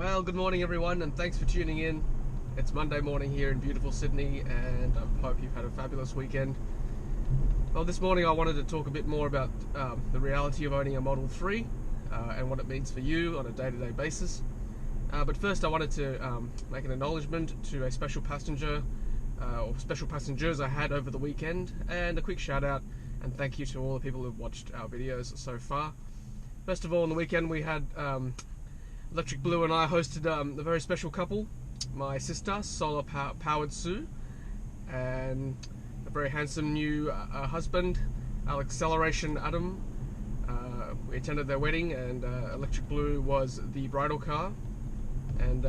Well, good morning everyone, and thanks for tuning in. It's Monday morning here in beautiful Sydney, and I hope you've had a fabulous weekend. Well, this morning I wanted to talk a bit more about the reality of owning a Model 3 and what it means for you on a day-to-day basis. But first I wanted to make an acknowledgement to a special passenger or special passengers I had over the weekend, and a quick shout out and thank you to all the people who've watched our videos so far. First of all, on the weekend we had Electric Blue and I hosted a very special couple, my sister, solar powered Sue, and a very handsome new husband, Acceleration Adam. We attended their wedding, and Electric Blue was the bridal car, and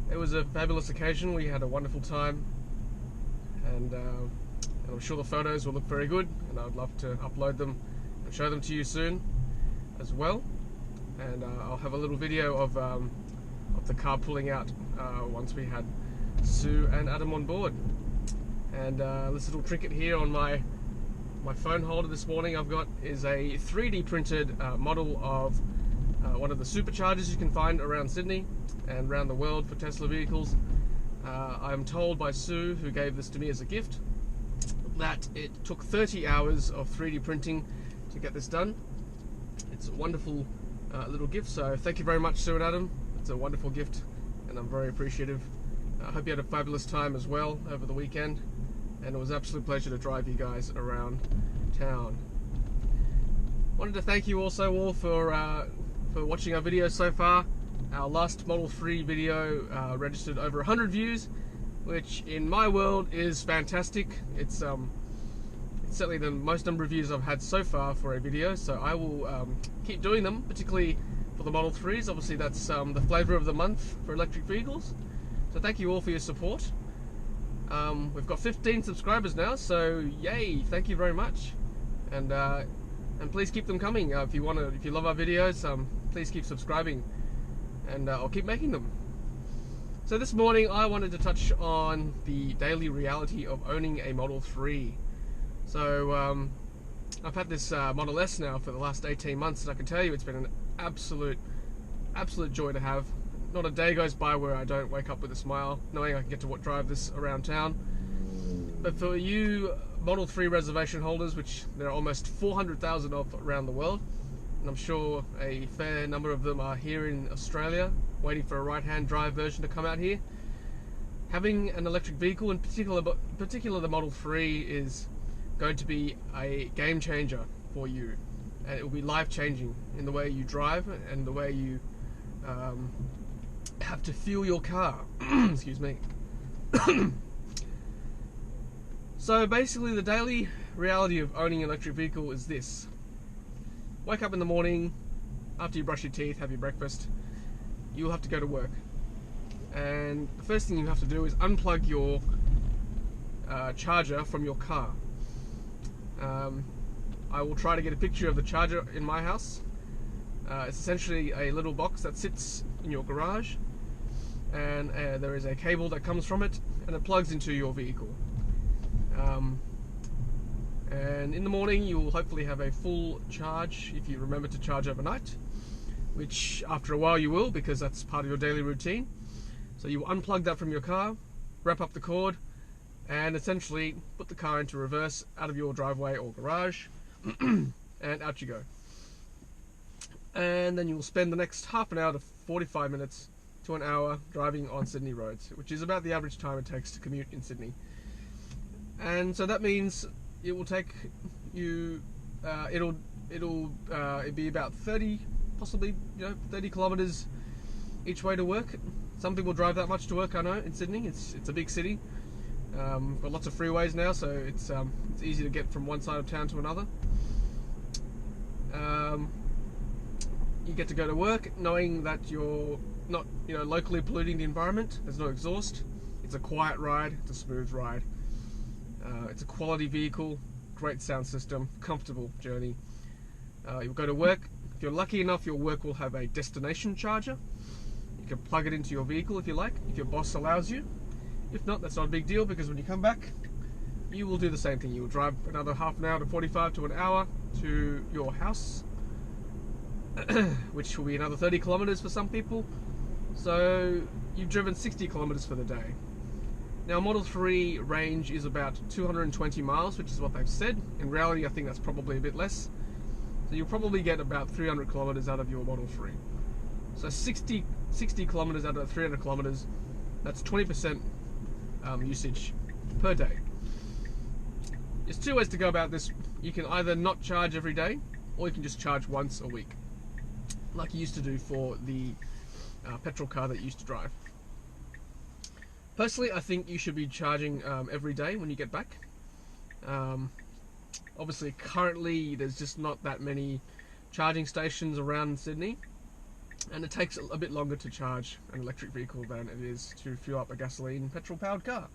it was a fabulous occasion. We had a wonderful time, and I'm sure the photos will look very good, and I'd love to upload them and show them to you soon as well. And I'll have a little video of the car pulling out once we had Sue and Adam on board. And this little trinket here on my phone holder this morning I've got is a 3D printed model of one of the superchargers you can find around Sydney and around the world for Tesla vehicles. I'm told by Sue, who gave this to me as a gift, that it took 30 hours of 3D printing to get this done. It's a wonderful little gift, so thank you very much, Sue and Adam. It's a wonderful gift and I'm very appreciative. I hope you had a fabulous time as well over the weekend, and it was an absolute pleasure to drive you guys around town. Wanted to thank you also all for watching our videos so far. Our last Model 3 video registered over 100 views, which in my world is fantastic. It's certainly the most number of views I've had so far for a video, so I will keep doing them, particularly for the Model 3s. Obviously that's the flavour of the month for electric vehicles, so thank you all for your support. We've got 15 subscribers now, so yay, thank you very much, and please keep them coming. If you love our videos, please keep subscribing, and I'll keep making them. So this morning I wanted to touch on the daily reality of owning a Model 3. So I've had this Model S now for the last 18 months, and I can tell you it's been an absolute joy to have. Not a day goes by where I don't wake up with a smile, knowing I can get to drive this around town. But for you Model 3 reservation holders, which there are almost 400,000 of around the world, and I'm sure a fair number of them are here in Australia, waiting for a right-hand drive version to come out here, having an electric vehicle, in particular the Model 3, is going to be a game changer for you, and it will be life-changing in the way you drive and the way you have to fuel your car. Excuse me. So basically the daily reality of owning an electric vehicle is this: wake up in the morning, after you brush your teeth, have your breakfast, you'll have to go to work, and the first thing you have to do is unplug your charger from your car. I will try to get a picture of the charger in my house. It's essentially a little box that sits in your garage, and there is a cable that comes from it, and it plugs into your vehicle. And in the morning you will hopefully have a full charge if you remember to charge overnight, which after a while you will, because that's part of your daily routine. So you will unplug that from your car, wrap up the cord, and essentially put the car into reverse out of your driveway or garage, and out you go. And then you'll spend the next half an hour to 45 minutes to an hour driving on Sydney roads, which is about the average time it takes to commute in Sydney. And so that means it will take you, it'll be about 30, possibly 30 kilometers each way to work. Some people drive that much to work, I know, in Sydney. It's a big city. Got lots of freeways now, so it's easy to get from one side of town to another. You get to go to work knowing that you're not locally polluting the environment. There's no exhaust. It's a quiet ride. It's a smooth ride. It's a quality vehicle, great sound system, comfortable journey. You'll go to work. If you're lucky enough, your work will have a destination charger. You can plug it into your vehicle if you like, if your boss allows you. If not, that's not a big deal, because when you come back, you will do the same thing. You will drive another half an hour to 45 to an hour to your house, which will be another 30 kilometers for some people. So you've driven 60 kilometers for the day. Now, Model 3 range is about 220 miles, which is what they've said. In reality, I think that's probably a bit less. So you'll probably get about 300 kilometers out of your Model 3. So 60 kilometers out of 300 kilometers, that's 20% usage per day. There's two ways to go about this. You can either not charge every day, or you can just charge once a week, like you used to do for the petrol car that you used to drive. Personally, I think you should be charging every day when you get back. Obviously, currently there's just not that many charging stations around Sydney, and it takes a bit longer to charge an electric vehicle than it is to fuel up a gasoline petrol-powered car.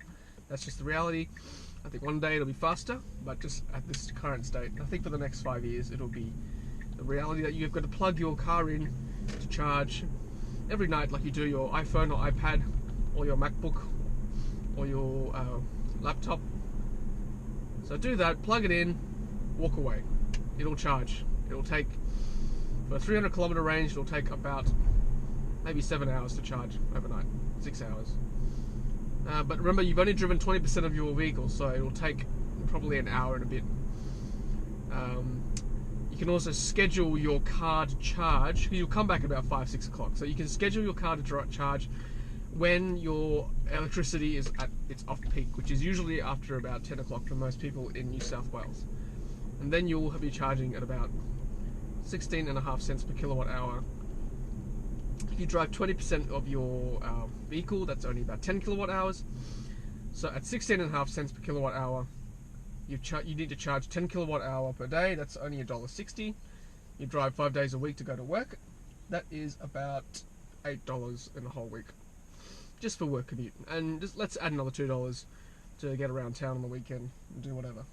That's just the reality. I think one day it'll be faster, but just at this current state, I think for the next 5 years it'll be the reality that you've got to plug your car in to charge every night, like you do your iPhone or iPad or your MacBook or your laptop. So do that, plug it in, walk away. It'll charge. It'll take, for a 300 kilometer range, it'll take about maybe 7 hours to charge overnight, 6 hours. But remember, you've only driven 20% of your vehicle, so it'll take probably an hour and a bit. You can also schedule your car to charge. You'll come back about 5-6 o'clock, so you can schedule your car to charge when your electricity is at its off-peak, which is usually after about 10 o'clock for most people in New South Wales. And then you'll be charging at about 16.5 cents per kilowatt hour. If you drive 20% of your vehicle, that's only about 10 kilowatt hours. So at 16.5 cents per kilowatt hour, you need to charge 10 kilowatt hour per day. That's only $1.60. You drive 5 days a week to go to work. That is about $8 in a whole week, just for work commute. And just let's add another $2 to get around town on the weekend and do whatever.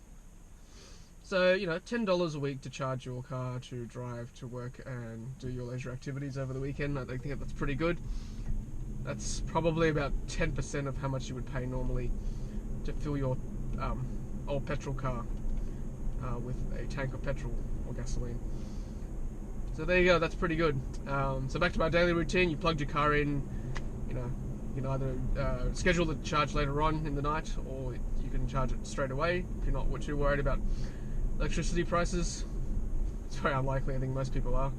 So, you know, $10 a week to charge your car to drive to work and do your leisure activities over the weekend. I think that's pretty good. That's probably about 10% of how much you would pay normally to fill your old petrol car with a tank of petrol or gasoline. So there you go, that's pretty good. So back to my daily routine. You plugged your car in, you know, you can either schedule the charge later on in the night, or you can charge it straight away if you're not too worried about electricity prices. It's very unlikely, I think most people are.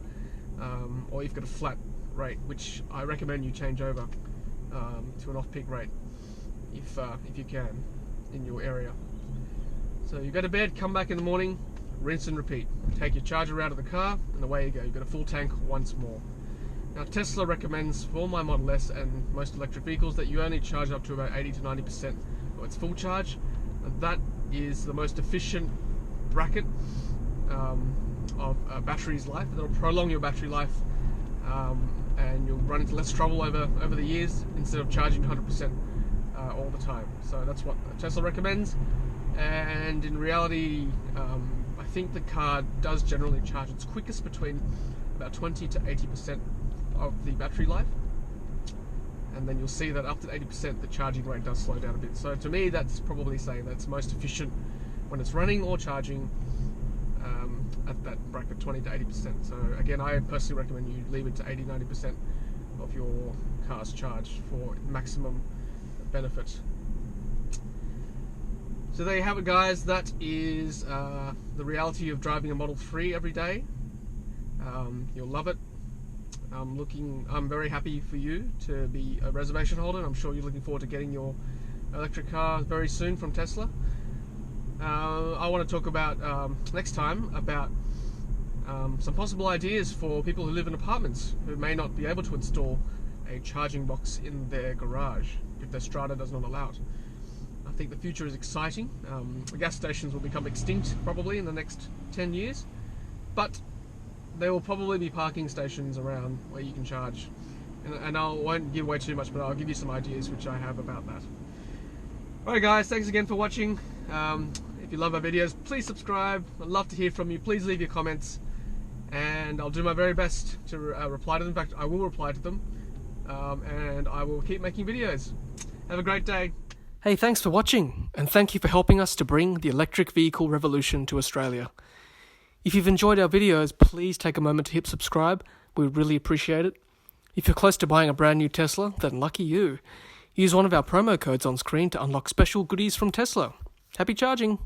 Or you've got a flat rate, which I recommend you change over to an off-peak rate if you can in your area. So you go to bed, come back in the morning, rinse and repeat. Take your charger out of the car, and away you go. You've got a full tank once more. Now, Tesla recommends for my Model S and most electric vehicles that you only charge up to about 80 to 90% of its full charge. And that is the most efficient bracket of a battery's life. That'll prolong your battery life, and you'll run into less trouble over the years instead of charging 100% all the time. So that's what Tesla recommends. And in reality, I think the car does generally charge its quickest between about 20 to 80% of the battery life, and then you'll see that after 80% the charging rate does slow down a bit. So to me, that's probably saying that's most efficient when it's running or charging at that bracket, 20 to 80%. So again, I personally recommend you leave it to 80-90% of your car's charge for maximum benefit. So there you have it, guys. That is the reality of driving a Model 3 every day. You'll love it. I'm very happy for you to be a reservation holder. I'm sure you're looking forward to getting your electric car very soon from Tesla. I want to talk about next time about some possible ideas for people who live in apartments who may not be able to install a charging box in their garage if their strata does not allow it. I think the future is exciting. The gas stations will become extinct probably in the next 10 years, but there will probably be parking stations around where you can charge. And I won't give away too much, but I'll give you some ideas which I have about that. Alright guys, thanks again for watching. If you love our videos, please subscribe. I'd love to hear from you. Please leave your comments, and I'll do my very best to reply to them. In fact, I will reply to them, and I will keep making videos. Have a great day. Hey, thanks for watching, and thank you for helping us to bring the electric vehicle revolution to Australia. If you've enjoyed our videos, please take a moment to hit subscribe. We really appreciate it. If you're close to buying a brand new Tesla, then lucky you. Use one of our promo codes on screen to unlock special goodies from Tesla. Happy charging!